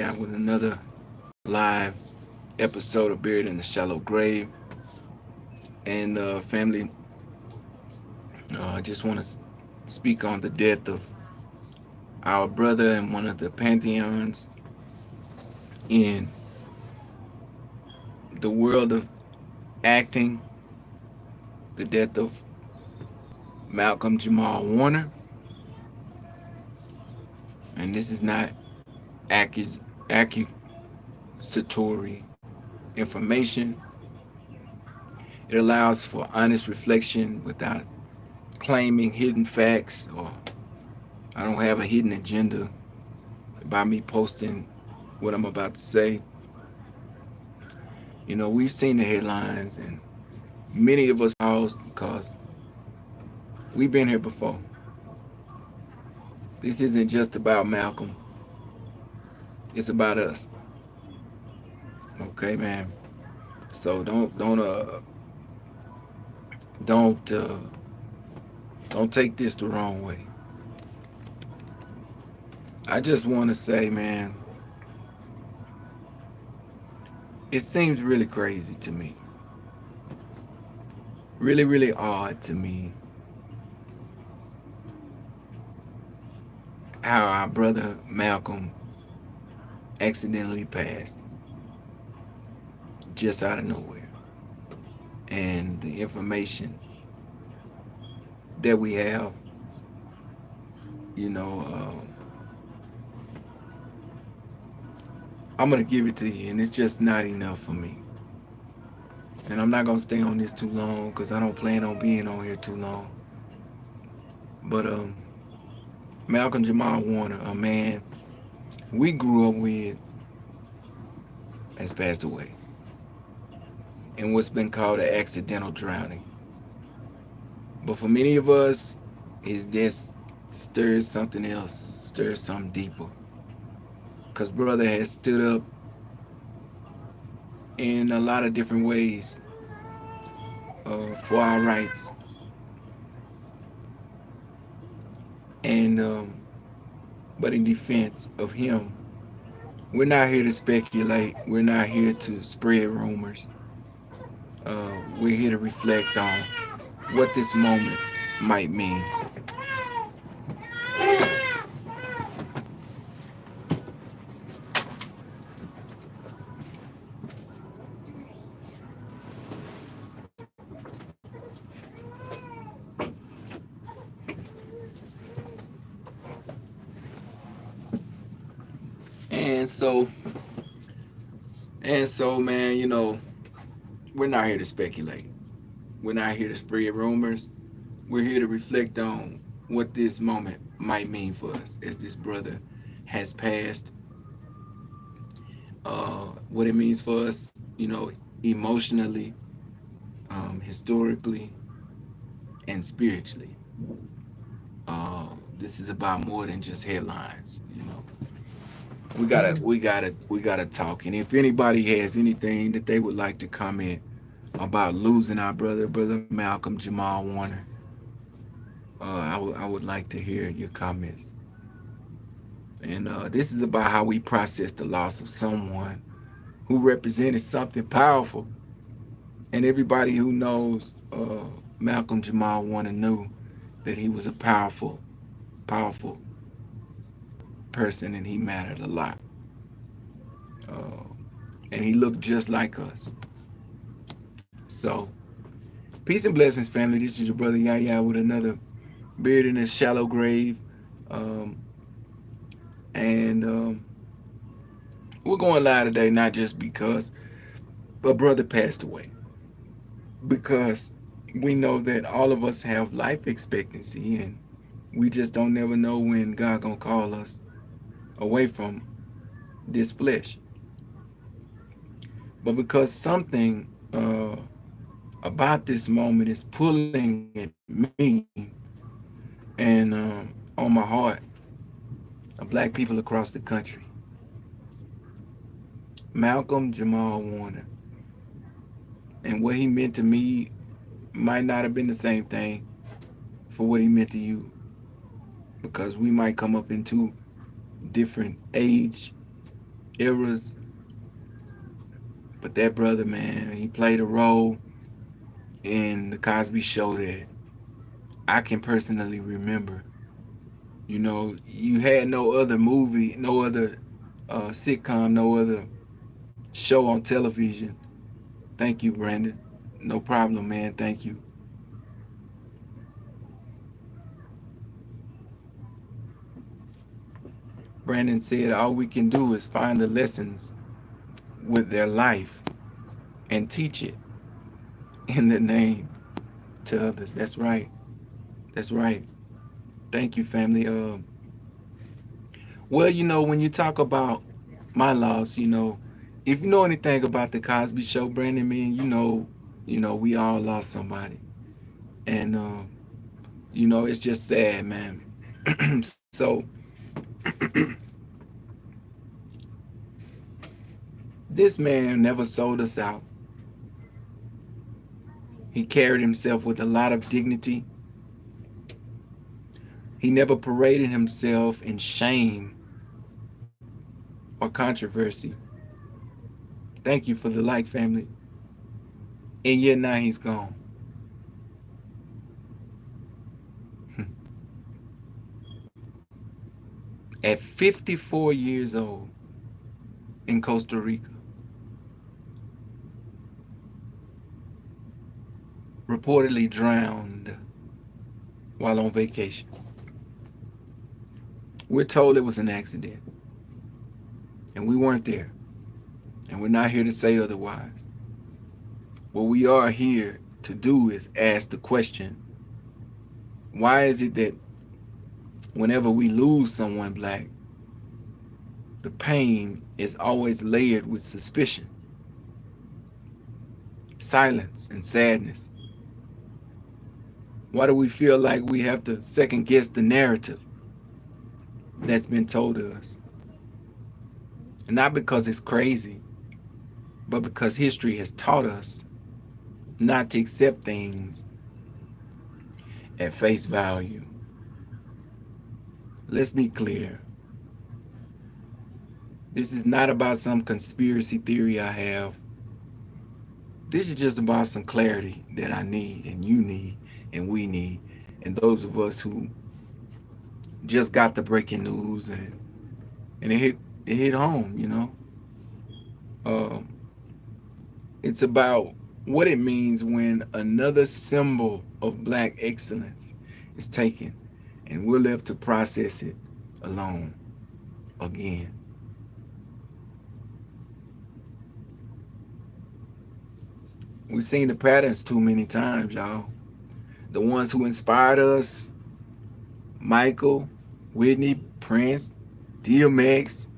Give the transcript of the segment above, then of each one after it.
with another live episode of Buried in the Shallow Grave. And family, I just want to speak on the death of our brother and one of the pantheons in the world of acting, the death of Malcolm Jamal Warner. And this is not accusatory information. It allows for honest reflection without claiming hidden facts, or I don't have a hidden agenda by me posting what I'm about to say. We've seen the headlines, and many of us paused because we've been here before. This isn't just about Malcolm, it's about us. Okay, man. So don't don't take this the wrong way. I just want to say, man, it seems really crazy to me. Really, really odd to me how our brother Malcolm accidentally passed just out of nowhere. And the information that we have, you know, I'm going to give it to you, and it's just not enough for me. And I'm not going to stay on this too long because I don't plan on being on here too long. But Malcolm Jamal Warner, a man we grew up with, has passed away in what's been called an accidental drowning. But for many of us, his death stirs something else, stirs something deeper. Because brother has stood up in a lot of different ways for our rights. And but in defense of him, we're not here to speculate. We're not here to spread rumors. We're here to reflect on what this moment might mean. And so, man, we're not here to speculate. We're not here to spread rumors. We're here to reflect on what this moment might mean for us as this brother has passed, what it means for us, emotionally, historically, and spiritually. This is about more than just headlines. We gotta talk. And if anybody has anything that they would like to comment about losing our brother Malcolm Jamal Warner, I would like to hear your comments. And this is about how we process the loss of someone who represented something powerful. And everybody who knows Malcolm Jamal Warner knew that he was a powerful person, and he mattered a lot. Uh, and he looked just like us. So, peace and blessings, family. This is your brother Yahya with another Beard in a Shallow Grave. Um, and we're going live today, not just because a brother passed away, because we know that all of us have life expectancy, and we just don't never know when God gonna call us away from this flesh. But because something about this moment is pulling at me and on my heart of black people across the country, Malcolm Jamal Warner, and what he meant to me might not have been the same thing for what he meant to you, because we might come up into different age eras. But that brother, man, he played a role in the Cosby Show that I can personally remember. You know, you had no other movie, no other sitcom, no other show on television. Thank you, Brandon. No problem, man. Thank you. Brandon said all we can do is find the lessons with their life and teach it in the name to others. That's right. That's right. Thank you, family. Well, when you talk about my loss, if you know anything about the Cosby Show, Brandon, man, we all lost somebody, and it's just sad, man. So this man never sold us out. He carried himself with a lot of dignity. He never paraded himself in shame or controversy. Thank you for the like, family. And yet now he's gone. At 54 years old in Costa Rica, reportedly drowned while on vacation. We're told it was an accident, and we weren't there, and we're not here to say otherwise. What we are here to do is ask the question, why is it that whenever we lose someone black, the pain is always layered with suspicion, silence, and sadness? Why do we feel like we have to second guess the narrative that's been told to us? And not because it's crazy, but because history has taught us not to accept things at face value. Let's be clear. This is not about some conspiracy theory I have. This is just about some clarity that I need, and you need, and we need, and those of us who just got the breaking news, and it hit home. Um, it's about what it means when another symbol of black excellence is taken, and we're left to process it alone again. We've seen the patterns too many times, y'all. The ones who inspired us: Michael, Whitney, Prince, DMX,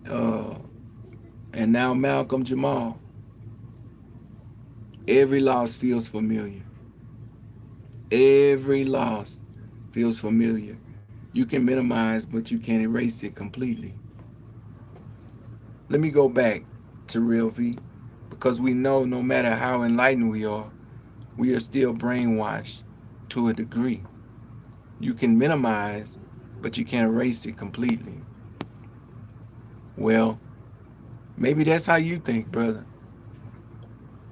uh, and now Malcolm, Jamal. Every loss feels familiar. Every loss feels familiar. You can minimize, but you can't erase it completely. Let me go back to Real V, because we know no matter how enlightened we are still brainwashed to a degree. You can minimize, but you can't erase it completely. Well, maybe that's how you think, brother.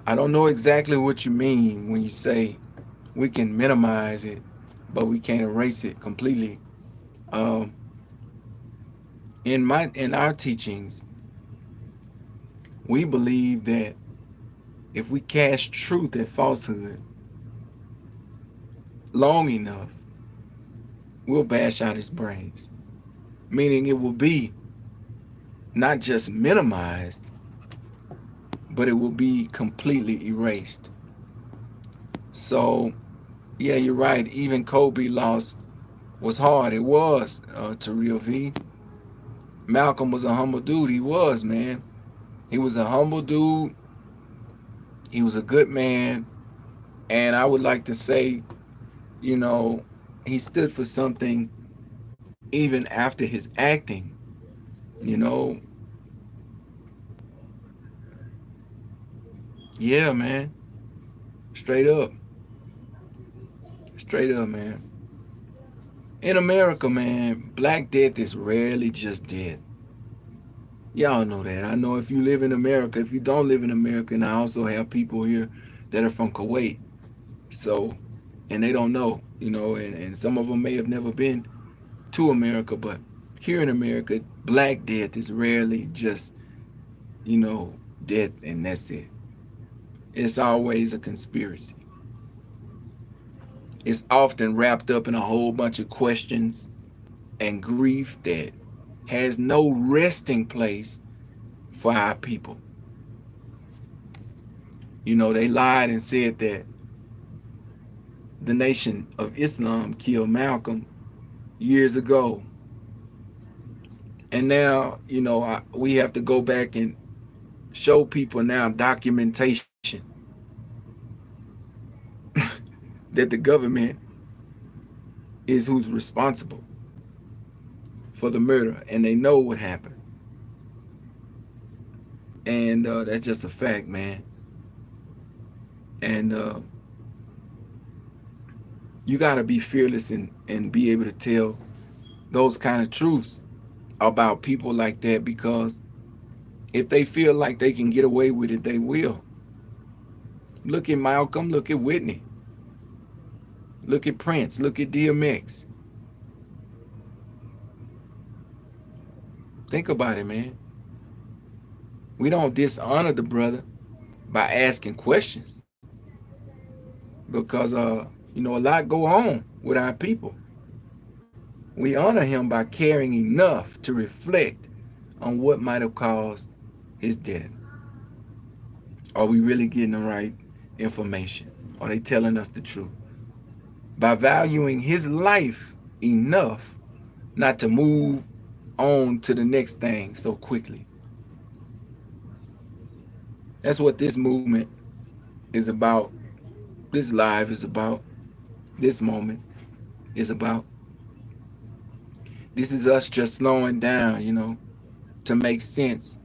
I don't know exactly what you mean when you say we can minimize it, but we can't erase it completely. Um, in our teachings, we believe that if we cast truth at falsehood long enough, we'll bash out his brains. Meaning it will be not just minimized, but it will be completely erased. So, yeah, you're right. Even Kobe loss was hard. It was, to Real V. Malcolm was a humble dude. He was, man. He was a humble dude. He was a good man. And I would like to say, you know, he stood for something even after his acting. You know, yeah, man. Straight up. Straight up, man. In America, man, black death is rarely just death. Y'all know that. I know if you live in America, if you don't live in America, and I also have people here that are from Kuwait. So, and they don't know, and some of them may have never been to America, but here in America, black death is rarely just, you know, death and that's it. It's always a conspiracy. It's often wrapped up in a whole bunch of questions and grief that has no resting place for our people. They lied and said that the Nation of Islam killed Malcolm years ago. And now, we have to go back and show people now documentation that the government is who's responsible for the murder, and they know what happened. And that's just a fact, man. And you got to be fearless and be able to tell those kind of truths about people like that, because if they feel like they can get away with it, they will. Look at Malcolm, look at Whitney, look at Prince, look at DMX. Think about it, man. We don't dishonor the brother by asking questions, because a lot go on with our people. We honor him by caring enough to reflect on what might have caused his death. Are we really getting the right information? Are they telling us the truth? By valuing his life enough not to move on to the next thing so quickly. That's what this movement is about. This live is about. This moment is about. This is us just slowing down, to make sense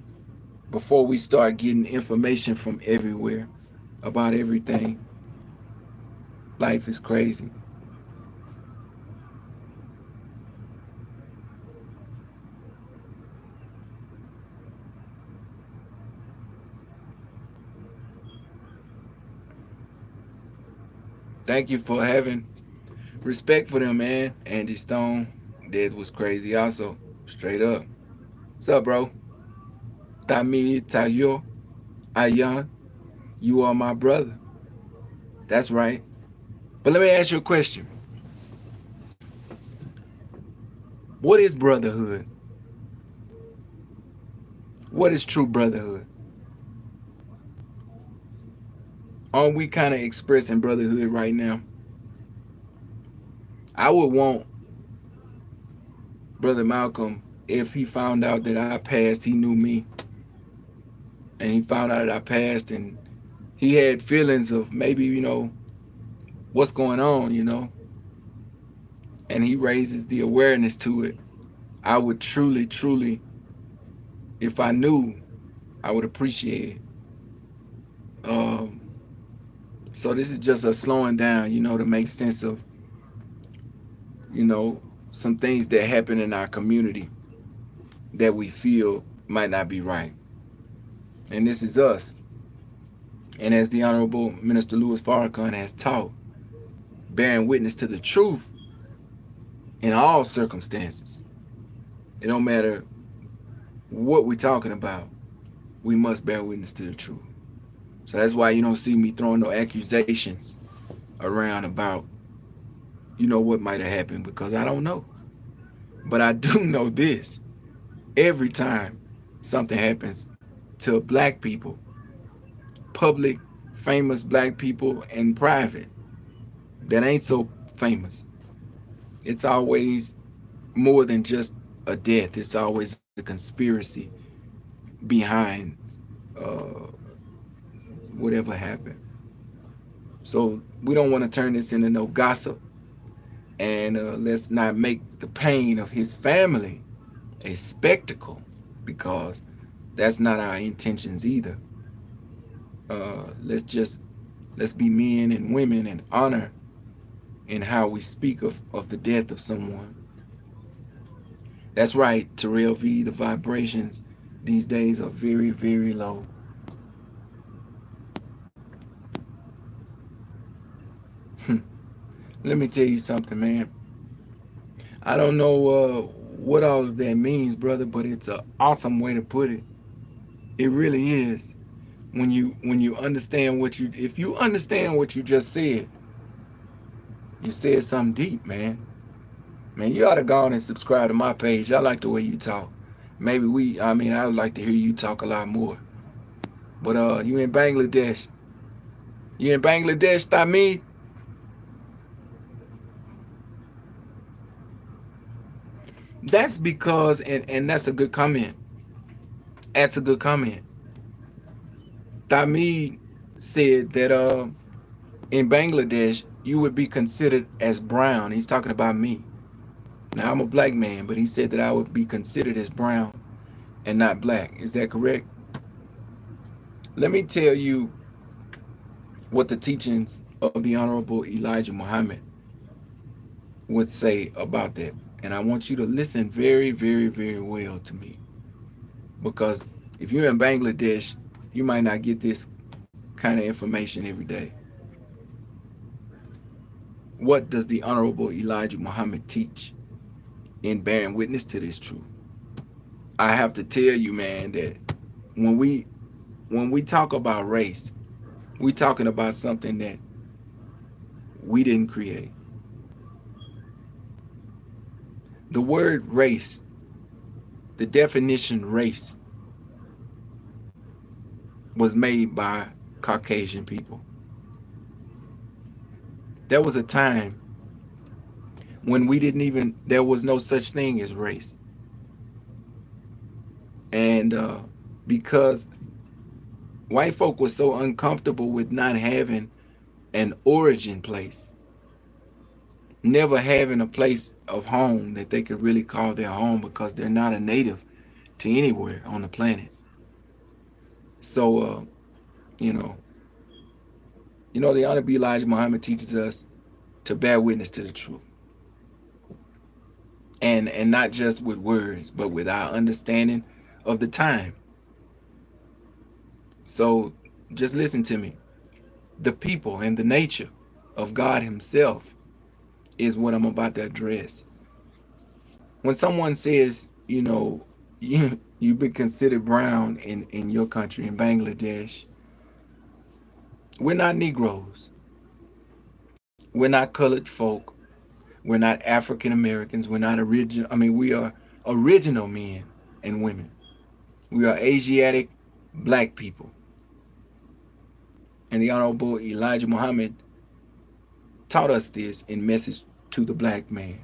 before we start getting information from everywhere about everything. Life is crazy. Thank you for having respect for them, man. Andy Stone, dead was crazy also. Straight up. What's up, bro? Tami Tayo Ayan, you are my brother. That's right. But let me ask you a question. What is brotherhood? What is true brotherhood? Aren't we kind of expressing brotherhood right now? I would want Brother Malcolm, if he found out that I passed, he knew me, and he found out that I passed, and he had feelings of maybe, what's going on, and he raises the awareness to it. I would truly, truly, if I knew, I would appreciate it. So this is just a slowing down, to make sense of, some things that happen in our community that we feel might not be right. And this is us. And as the Honorable Minister Louis Farrakhan has taught, bearing witness to the truth in all circumstances. It don't matter what we're talking about, we must bear witness to the truth. So that's why you don't see me throwing no accusations around about, what might have happened, because I don't know. But I do know this. Every time something happens to black people, public, famous black people, and private, that ain't so famous, it's always more than just a death. It's always a conspiracy behind uh, whatever happened. So we don't want to turn this into no gossip, and let's not make the pain of his family a spectacle, because that's not our intentions either. Let's be men and women and honor in how we speak of the death of someone. That's right, Terrell V, the vibrations. these days are very, very low. Let me tell you something, man. I don't know what all of that means, brother, but it's an awesome way to put it. It really is. When you understand what you if you understand what you just said, you said something deep, man. Man, you ought to go on and subscribe to my page. I like the way you talk. Maybe I would like to hear you talk a lot more. But you in Bangladesh. You in Bangladesh, Tamid? That's because and that's a good comment. That's a good comment. Tamid said that in Bangladesh you would be considered as brown. He's talking about me. Now I'm a black man, but he said that I would be considered as brown and not black. Is that correct? Let me tell you what the teachings of the Honorable Elijah Muhammad would say about that. And I want you to listen very, very, very well to me. Because if you're in Bangladesh, you might not get this kind of information every day. What does the Honorable Elijah Muhammad teach in bearing witness to this truth? I have to tell you, man, that when we when we talk about race, we talking about something that we didn't create. The word race, the definition race, was made by Caucasian people. There was a time when there was no such thing as race. And because white folk were so uncomfortable with not having an origin place, never having a place of home that they could really call their home because they're not a native to anywhere on the planet. So, you know, the Honorable Elijah Muhammad teaches us to bear witness to the truth, and not just with words, but with our understanding of the time. So, just listen to me. The people and the nature of God Himself is what I'm about to address. When someone says, you've been considered brown in your country, in Bangladesh, we're not Negroes. We're not colored folk. We're not African Americans. We're not original. We are original men and women. We are Asiatic black people. And the Honorable Elijah Muhammad taught us this in Message to the Black Man.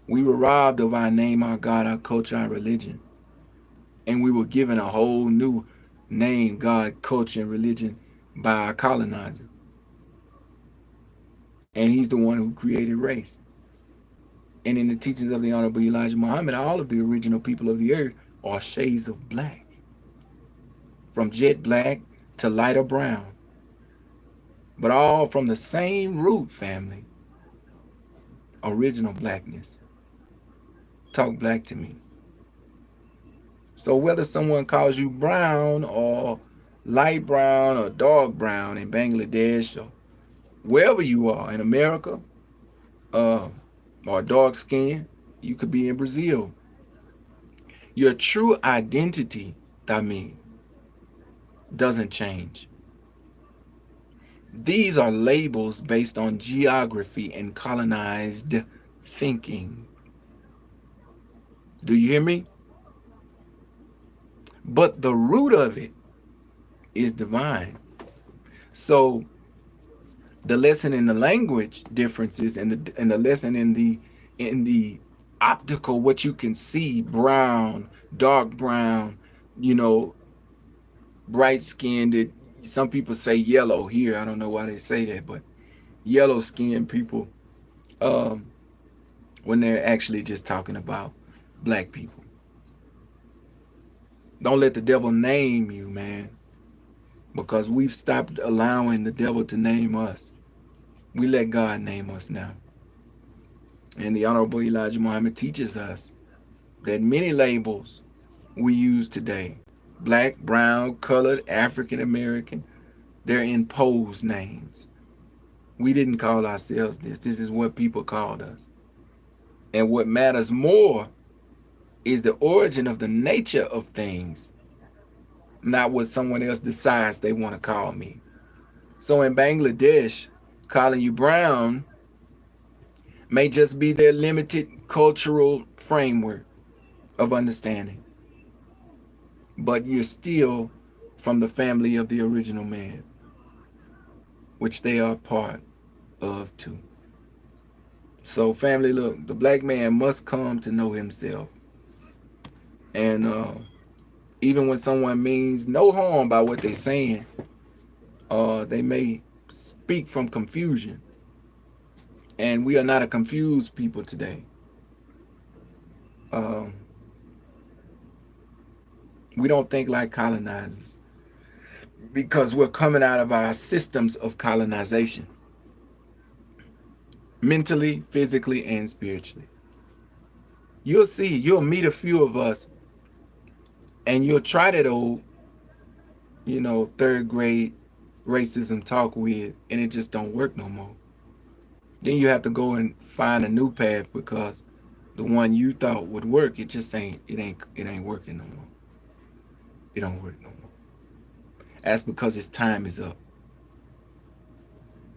We were robbed of our name, our God, our culture, our religion. And we were given a whole new name, God, culture, and religion by our colonizer. And he's the one who created race. And in the teachings of the Honorable Elijah Muhammad, all of the original people of the earth are shades of black. From jet black to lighter brown. But all from the same root, family. Original blackness. Talk black to me. So whether someone calls you brown or light brown or dark brown in Bangladesh or wherever you are in America, uh, or dark skin, you could be in Brazil. Your true identity, I mean, doesn't change. These are labels based on geography and colonized thinking. Do you hear me? But the root of it is divine. So the lesson in the language differences and the lesson in the optical, what you can see, brown, dark brown, you know, bright skinned. Some people say yellow here. I don't know why they say that, but yellow skinned people, um, when they're actually just talking about black people. Don't let the devil name you, man, because we've stopped allowing the devil to name us. We let God name us now. And the Honorable Elijah Muhammad teaches us that many labels we use today. Black, brown, colored, African American. They're imposed names. We didn't call ourselves this. This is what people called us. And what matters more is the origin of the nature of things, not what someone else decides they want to call me. So in Bangladesh, calling you brown may just be their limited cultural framework of understanding. But you're still from the family of the original man, which they are part of too. So, family, look, the black man must come to know himself. And even when someone means no harm by what they're saying, they may speak from confusion. And we are not a confused people today. Um, we don't think like colonizers because we're coming out of our systems of colonization, mentally, physically, and spiritually. You'll see, you'll meet a few of us and you'll try that old, third grade racism talk with, and it just don't work no more. Then you have to go and find a new path because the one you thought would work, it ain't working no more. It don't work no more. That's because his time is up.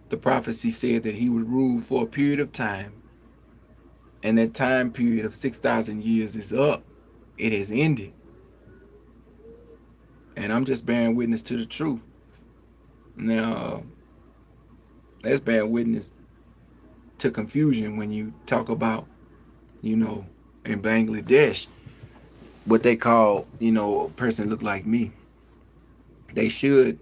The prophecy said that he would rule for a period of time, and that time period of 6,000 years is up. It has ended. And I'm just bearing witness to the truth. Now, let's bear witness to confusion when you talk about, in Bangladesh, what they call, a person look like me. They should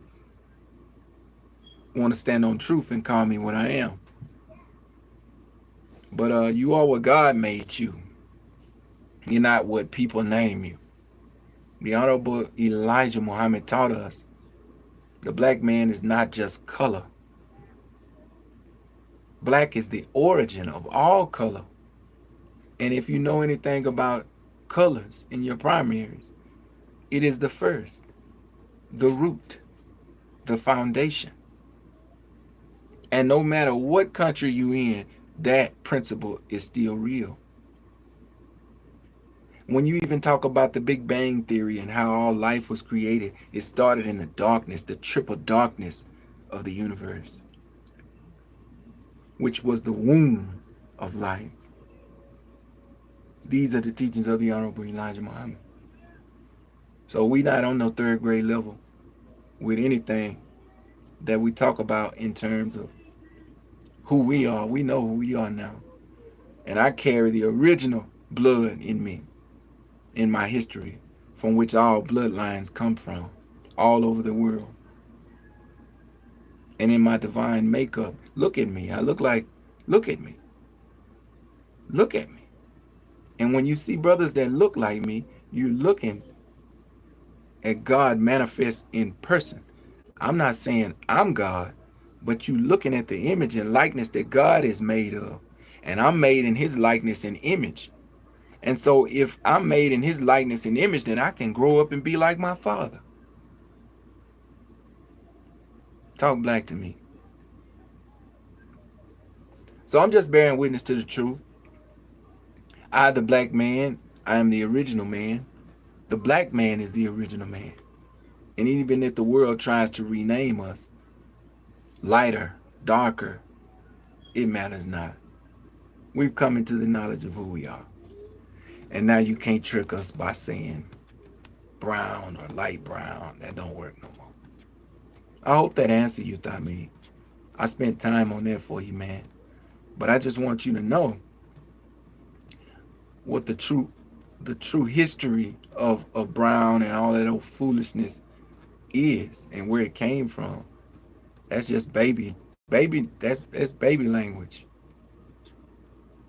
want to stand on truth and call me what I am. But you are what God made you. You're not what people name you. The Honorable Elijah Muhammad taught us the black man is not just color. Black is the origin of all color. And if you know anything about colors in your primaries, it is the first, the root, the foundation. And no matter what country you in, that principle is still real. When you even talk about the Big Bang Theory and how all life was created, it started in the darkness, the triple darkness of the universe, which was the womb of life. These are the teachings of the Honorable Elijah Muhammad. So we not on no third grade level with anything that we talk about in terms of who we are. We know who we are now. And I carry the original blood in me, in my history, from which all bloodlines come from, all over the world. And in my divine makeup, look at me. Look at me. Look at me. And when you see brothers that look like me, you're looking at God manifest in person. I'm not saying I'm God, but you looking at the image and likeness that God is made of. And I'm made in his likeness and image. And so if I'm made in his likeness and image, then I can grow up and be like my father. Talk black to me. So I'm just bearing witness to the truth. I, the black man, I am the original man. The black man is the original man. And even if the world tries to rename us, lighter, darker, it matters not. We've come into the knowledge of who we are. And now you can't trick us by saying brown or light brown. That don't work no more. I hope that answered you, Thami. I spent time on that for you, man. But I just want you to know what the true history of brown and all that old foolishness is and where it came from. That's just that's baby language.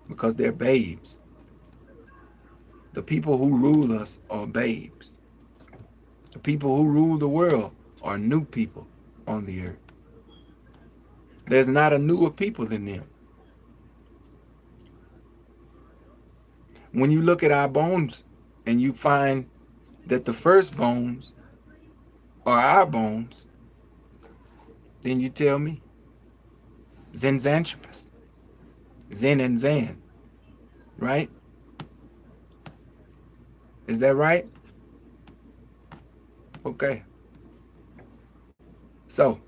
Because they're babes. The people who rule us are babes. The people who rule the world are new people on the earth. There's not a newer people than them. When you look at our bones and you find that the first bones are our bones, then you tell me. Zenxanthropus. Zen and Zan, right? Is that right? Okay. So,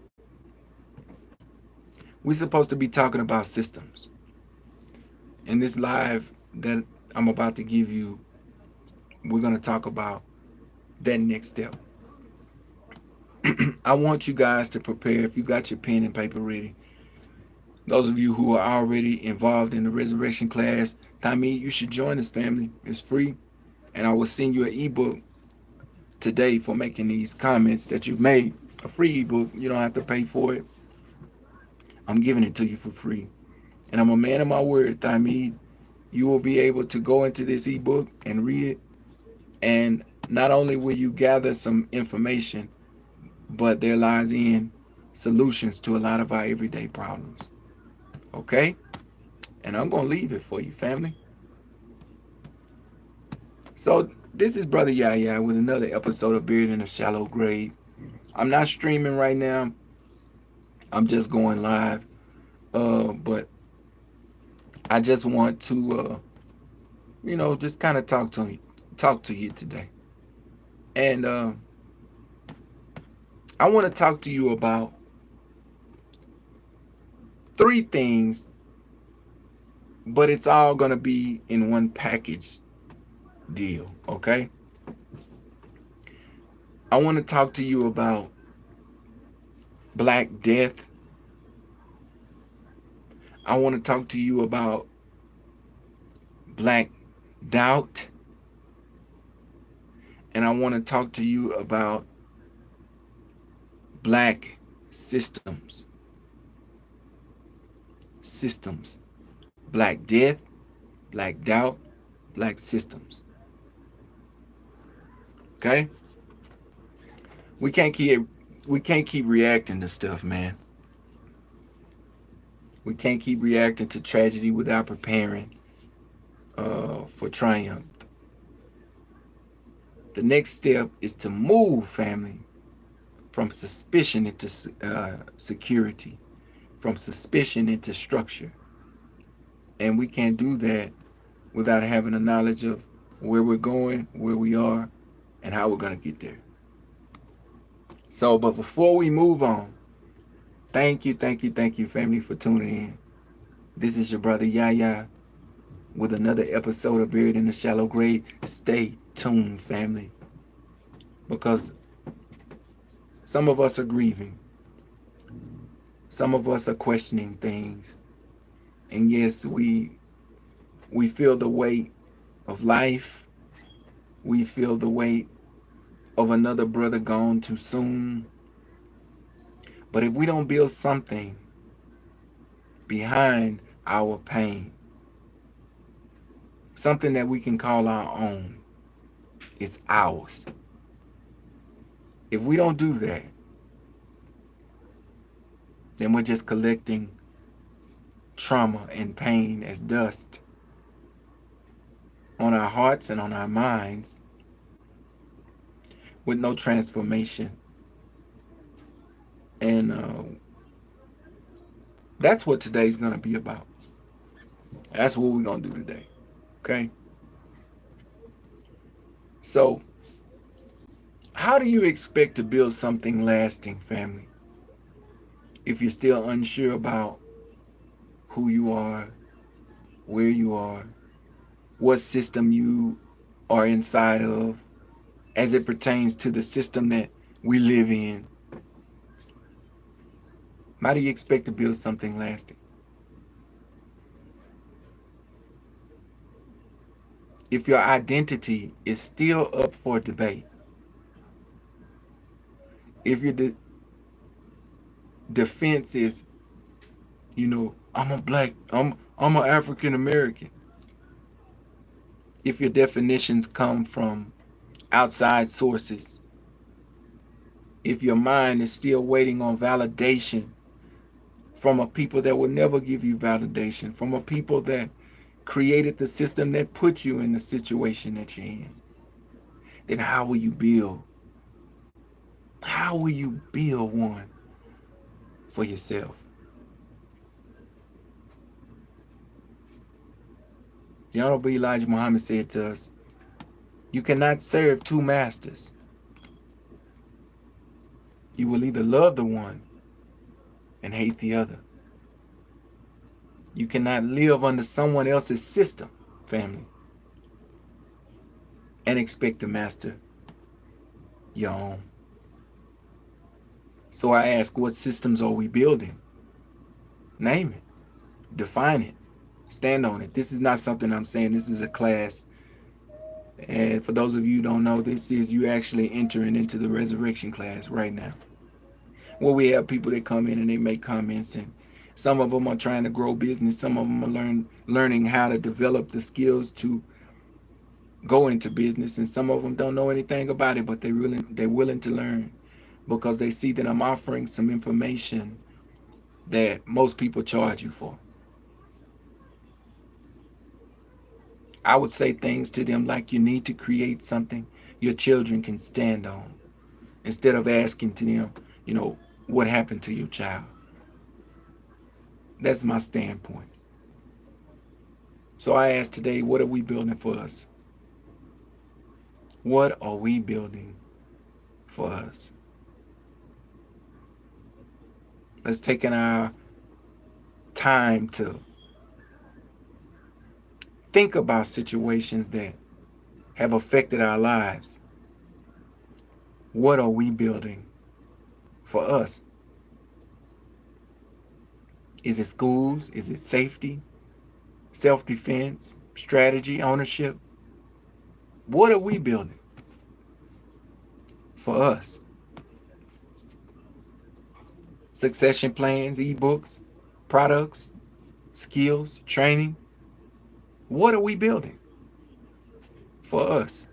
we're supposed to be talking about systems. In this live that I'm about to give you, we're going to talk about that next step. I want you guys to prepare. If you got your pen and paper ready, those of you who are already involved in the resurrection class, Tommy, you should join this family. It's free. And I will send you an ebook today for making these comments that you've made. A free ebook. You don't have to pay for it. I'm giving it to you for free. And I'm a man of my word, Tommy. You will be able to go into this ebook and read it. And not only will you gather some information, but there lies in solutions to a lot of our everyday problems. Okay? And I'm going to leave it for you, family. So this is Brother Yahya with another episode of Buried in a Shallow Grave. I'm not streaming right now. I'm just going live. But I just want to, just kind of talk to you today. And I want to talk to you about 3 things, but it's all going to be in one package deal, okay? I want to talk to you about Black Death. I want to talk to you about Black Doubt. And I want to talk to you about Black systems. Systems. Black Death, Black Doubt, Black systems. Okay? We can't keep reacting to stuff, man. We can't keep reacting to tragedy without preparing for triumph. The next step is to move, family, from suspicion into security, from suspicion into structure. And we can't do that without having a knowledge of where we're going, where we are, and how we're going to get there. So, but before we move on, thank you, family, for tuning in. This is your brother Yahya with another episode of Buried in the Shallow Grave. Stay tuned, family, because some of us are grieving. Some of us are questioning things. And yes, we feel the weight of life. We feel the weight of another brother gone too soon. But if we don't build something behind our pain, something that we can call our own, it's ours. If we don't do that, then we're just collecting trauma and pain as dust on our hearts and on our minds with no transformation. And that's what today's going to be about. That's what we're going to do today. Okay? So, how do you expect to build something lasting, family, if you're still unsure about who you are, where you are, what system you are inside of, as it pertains to the system that we live in? How do you expect to build something lasting? If your identity is still up for debate, if your defense is, I'm an African American, if your definitions come from outside sources, if your mind is still waiting on validation from a people that will never give you validation, from a people that created the system that put you in the situation that you're in, then how will you build? How will you build one for yourself? The Honorable Elijah Muhammad said to us, you cannot serve two masters. You will either love the one and hate the other. You cannot live under someone else's system, family, and expect to master your own. So I ask, what systems are we building? Name it, define it, stand on it. This is not something I'm saying. This is a class. And for those of you who don't know, this is you actually entering into the resurrection class right now. Where we have people that come in and they make comments, and some of them are trying to grow business. Some of them are learning how to develop the skills to go into business, and some of them don't know anything about it, but they're willing to learn because they see that I'm offering some information that most people charge you for. I would say things to them like, you need to create something your children can stand on, instead of asking to them, what happened to your child. That's my standpoint. So I ask today, what are we building for us? What are we building for us? Let's take in our time to think about situations that have affected our lives. What are we building for us? Is it schools? Is it safety, self-defense, strategy, ownership? What are we building for us? Succession plans, ebooks, products, skills, training. What are we building for us?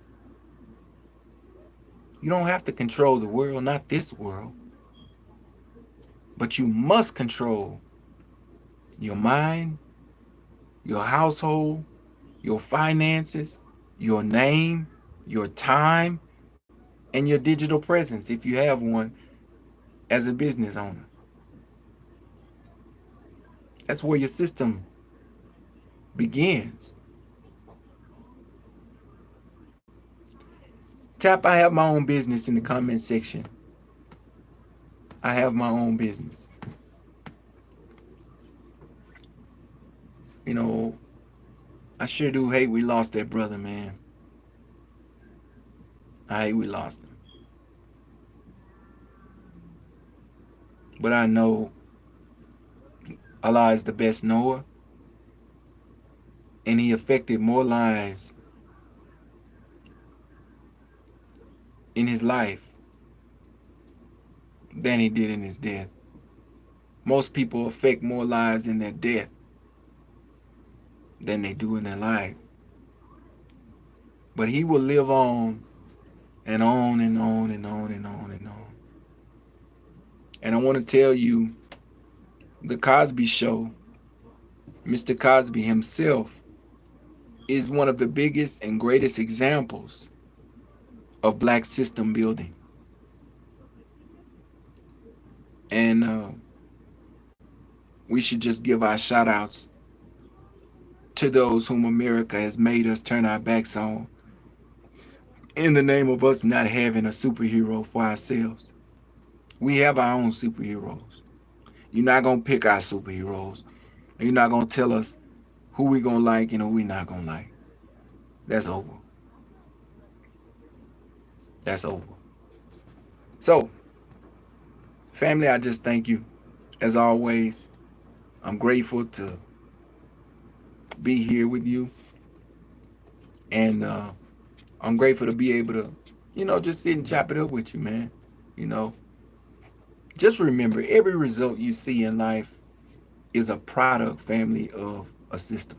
You don't have to control the world, not this world. But you must control your mind, your household, your finances, your name, your time, and your digital presence, if you have one, as a business owner. That's where your system begins. Tap, I have my own business in the comment section. I have my own business. I sure do hate we lost that brother, man. I hate we lost him. But I know Allah is the best knower, and he affected more lives in his life than he did in his death. Most people affect more lives in their death than they do in their life. But he will live on and on and on and on and on and on. And I want to tell you, the Cosby Show, Mr. Cosby himself, is one of the biggest and greatest examples of black system building. And we should just give our shout outs to those whom America has made us turn our backs on, in the name of us not having a superhero for ourselves. We have our own superheroes. You're not going to pick our superheroes. You're not going to tell us who we going to like and who we not going to like. That's over. That's over. So, family, I just thank you. As always, I'm grateful to be here with you. And I'm grateful to be able to, just sit and chop it up with you, man. Just remember, every result you see in life is a product, family, of a system.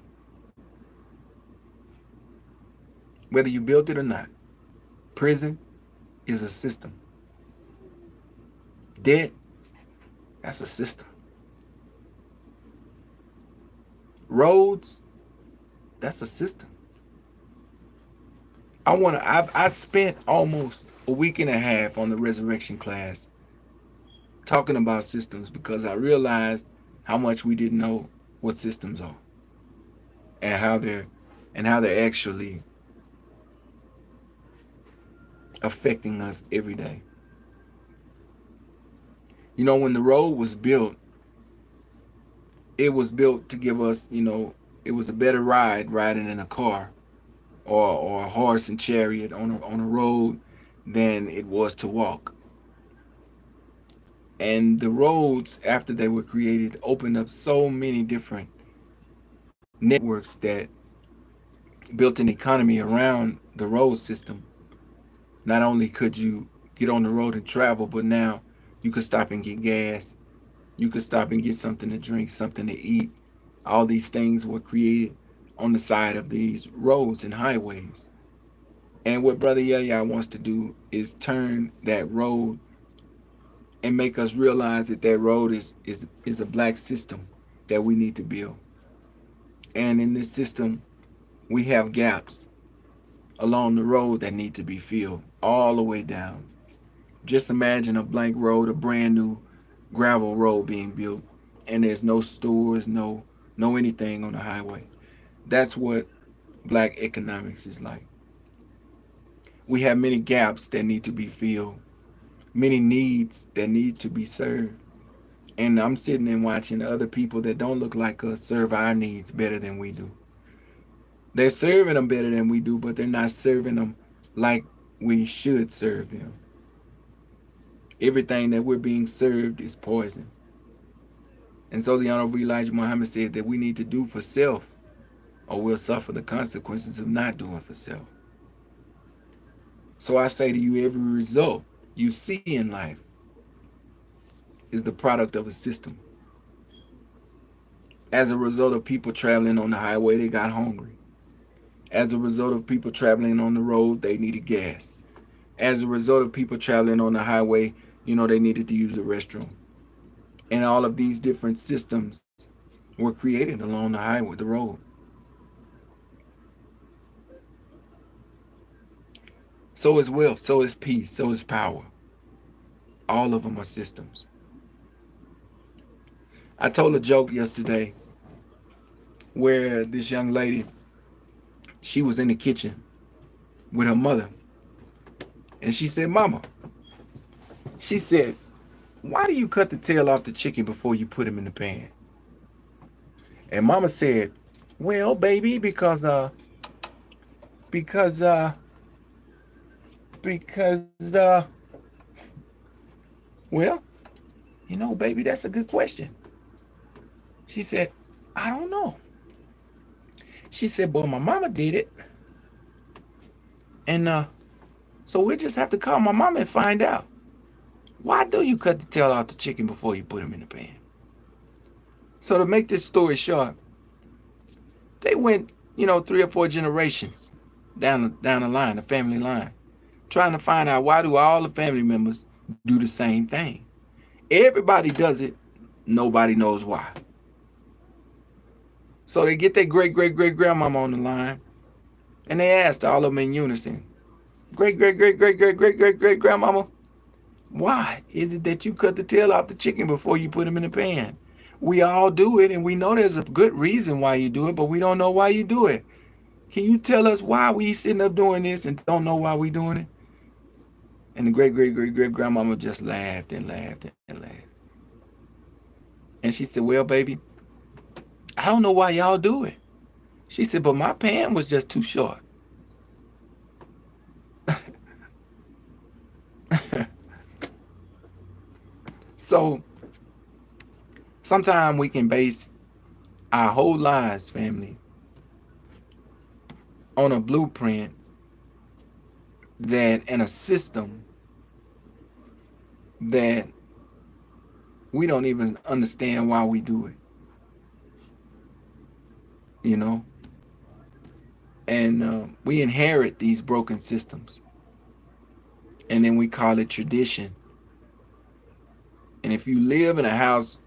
Whether you built it or not. Prison is a system. Debt, that's a system. Roads, that's a system. I spent almost a week and a half on the resurrection class talking about systems because I realized how much we didn't know what systems are and how they're actually affecting us every day. When the road was built, it was built to give us, it was a better ride riding in a car or a horse and chariot on a road than it was to walk. And the roads, after they were created, opened up so many different networks that built an economy around the road system. Not only could you get on the road and travel, but now you could stop and get gas. You could stop and get something to drink, something to eat. All these things were created on the side of these roads and highways. And what Brother Yahya wants to do is turn that road and make us realize that that road is a black system that we need to build. And in this system, we have gaps along the road that need to be filled all the way down. Just imagine a blank road, a brand new gravel road being built, and there's no stores, no anything on the highway. That's what black economics is like. We have many gaps that need to be filled, many needs that need to be served. And I'm sitting and watching other people that don't look like us serve our needs better than we do. They're serving them better than we do, but they're not serving them like we should serve them. Everything that we're being served is poison. And so the Honorable Elijah Muhammad said that we need to do for self or we'll suffer the consequences of not doing for self. So I say to you, every result you see in life is the product of a system. As a result of people traveling on the highway, they got hungry. As a result of people traveling on the road, they needed gas. As a result of people traveling on the highway, they needed to use the restroom. And all of these different systems were created along the highway, the road. So is wealth, so is peace, so is power. All of them are systems. I told a joke yesterday where this young lady, she was in the kitchen with her mother. And she said, Mama, she said, why do you cut the tail off the chicken before you put him in the pan? And Mama said, well, baby, because because uh because well, baby, that's a good question. She said, I don't know. She said, boy, my mama did it. And so we'll just have to call my mama and find out. Why do you cut the tail off the chicken before you put him in the pan? So to make this story short, they went, 3 or 4 generations down the line, the family line, trying to find out why do all the family members do the same thing. Everybody does it. Nobody knows why. So they get their great great great grandmama on the line, and they asked all of them in unison, great great great great great great great great grandmama, why is it that you cut the tail off the chicken before you put him in the pan? We all do it, and we know there's a good reason why you do it, but we don't know why you do it. Can you tell us why we sitting up doing this and don't know why we doing it? And the great great great great grandmama just laughed and laughed and laughed. And she said, well, baby, I don't know why y'all do it. She said, but my pan was just too short. So sometimes we can base our whole lives, family, on a blueprint that and a system that we don't even understand why we do it. And we inherit these broken systems, and then we call it tradition. And if you live in a house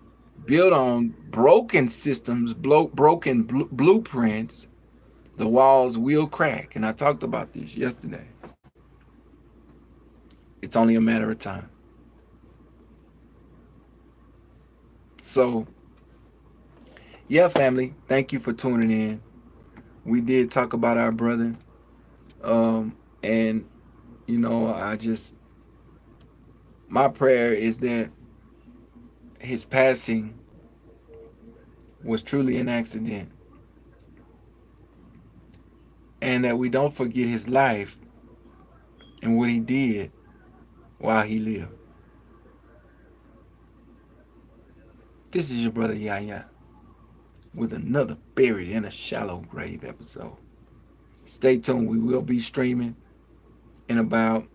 built on broken systems, broken blueprints, The walls will crack. And I talked about this yesterday. It's only a matter of time. So, yeah, family, thank you for tuning in. We did talk about our brother. And, I just, my prayer is that his passing was truly an accident and that we don't forget his life and what he did while he lived. This is your brother Yahya with another Buried in a Shallow Grave episode. Stay tuned. We will be streaming in about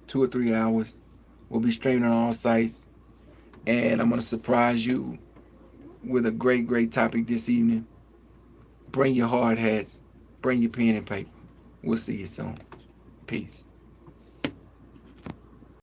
2 or 3 hours. We'll be streaming on all sites. And I'm going to surprise you with a great, great topic this evening. Bring your hard hats. Bring your pen and paper. We'll see you soon. Peace.